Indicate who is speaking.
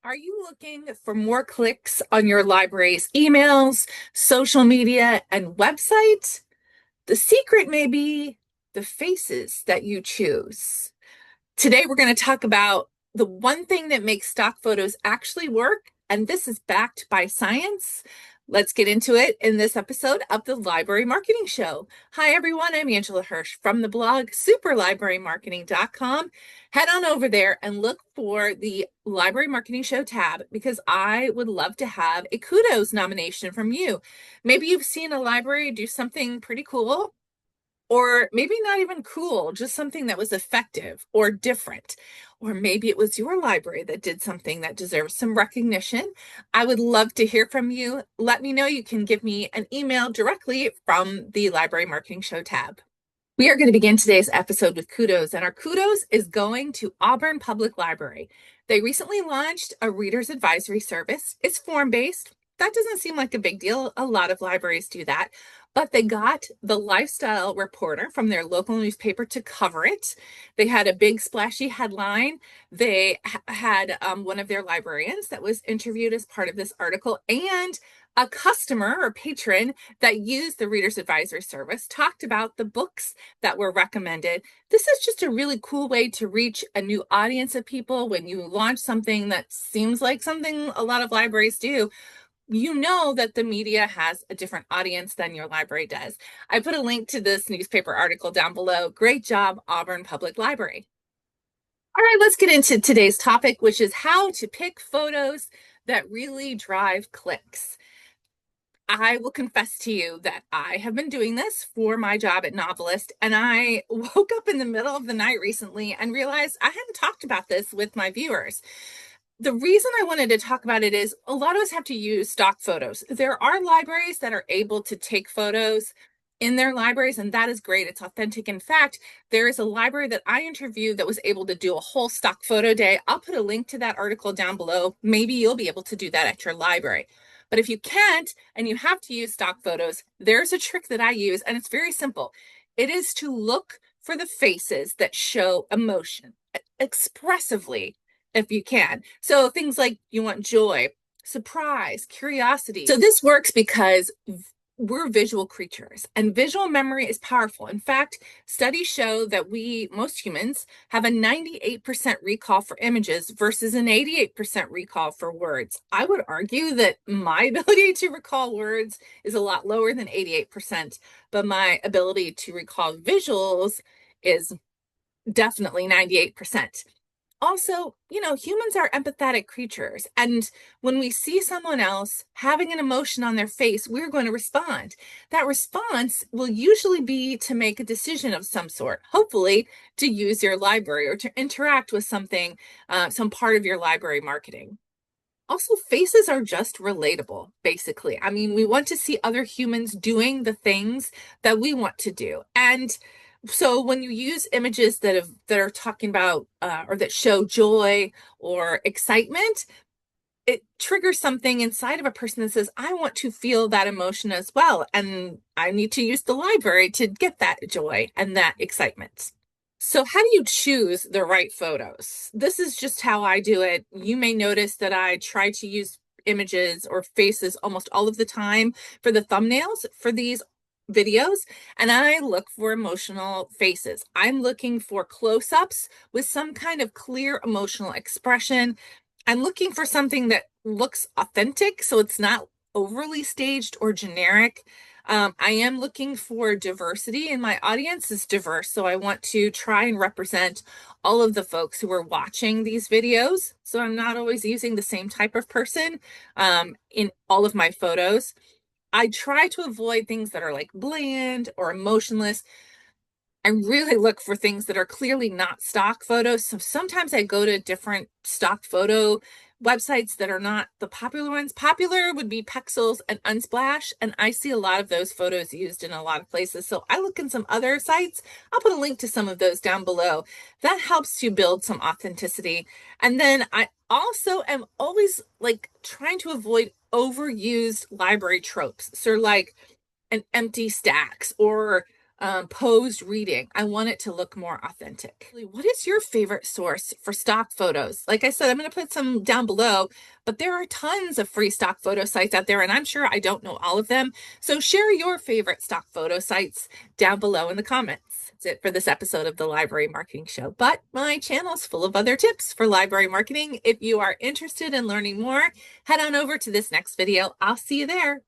Speaker 1: Are you looking for more clicks on your library's emails, social media, and website? The secret may be the faces that you choose. Today, we're going to talk about the one thing that makes stock photos actually work, and this is backed by science. Let's get into it in this episode of the Library Marketing Show. Hi, everyone. I'm Angela Hursh from the blog superlibrarymarketing.com. Head on over there and look for the Library Marketing Show tab because I would love to have a kudos nomination from you. Maybe you've seen a library do something pretty cool, or maybe not even cool, just something that was effective or different. Or maybe it was your library that did something that deserves some recognition. I would love to hear from you. Let me know. You can give me an email directly from the Library Marketing Show tab. We are going to begin today's episode with kudos, and our kudos is going to Auburn Public Library. They recently launched a reader's advisory service. It's form-based. That doesn't seem like a big deal. A lot of libraries do that. But they got the lifestyle reporter from their local newspaper to cover it. They had a big splashy headline. They had one of their librarians that was interviewed as part of this article, and a customer or patron that used the Reader's Advisory Service talked about the books that were recommended. This is just a really cool way to reach a new audience of people when you launch something that seems like something a lot of libraries do. You know that the media has a different audience than your library does. I put a link to this newspaper article down below. Great job, Auburn Public Library. All right, let's get into today's topic, which is how to pick photos that really drive clicks. I will confess to you that I have been doing this for my job at Novelist, and I woke up in the middle of the night recently and realized I hadn't talked about this with my viewers. The reason I wanted to talk about it is a lot of us have to use stock photos. There are libraries that are able to take photos in their libraries, and that is great. It's authentic. In fact, there is a library that I interviewed that was able to do a whole stock photo day. I'll put a link to that article down below. Maybe you'll be able to do that at your library. But if you can't and you have to use stock photos, there's a trick that I use, and it's very simple. It is to look for the faces that show emotion expressively if you can. So things like you want joy, surprise, curiosity. So this works because we're visual creatures and visual memory is powerful. In fact, studies show that most humans, have a 98% recall for images versus an 88% recall for words. I would argue that my ability to recall words is a lot lower than 88%, but my ability to recall visuals is definitely 98%. Also, humans are empathetic creatures. And when we see someone else having an emotion on their face, we're going to respond. That response will usually be to make a decision of some sort, hopefully to use your library or to interact with something, some part of your library marketing. Also, faces are just relatable, basically. I mean, we want to see other humans doing the things that we want to do. And so when you use images that are talking about or that show joy or excitement, it triggers something inside of a person that says, I want to feel that emotion as well. And I need to use the library to get that joy and that excitement. So how do you choose the right photos? This is just how I do it. You may notice that I try to use images or faces almost all of the time for the thumbnails for these videos, and I look for emotional faces. I'm looking for close-ups with some kind of clear emotional expression. I'm looking for something that looks authentic, so it's not overly staged or generic. I am looking for diversity, and my audience is diverse, so I want to try and represent all of the folks who are watching these videos. So I'm not always using the same type of person in all of my photos. I try to avoid things that are like bland or emotionless. I really look for things that are clearly not stock photos. So sometimes I go to different stock photo websites that are not the popular ones. Popular would be Pexels and Unsplash, and I see a lot of those photos used in a lot of places. So I look in some other sites. I'll put a link to some of those down below. That helps to build some authenticity. And then I also am always like trying to avoid overused library tropes. So like an empty stacks or posed reading. I want it to look more authentic. What is your favorite source for stock photos? Like I said, I'm going to put some down below, but there are tons of free stock photo sites out there, and I'm sure I don't know all of them. So share your favorite stock photo sites down below in the comments. That's it for this episode of the Library Marketing Show, but my channel is full of other tips for library marketing. If you are interested in learning more, head on over to this next video. I'll see you there.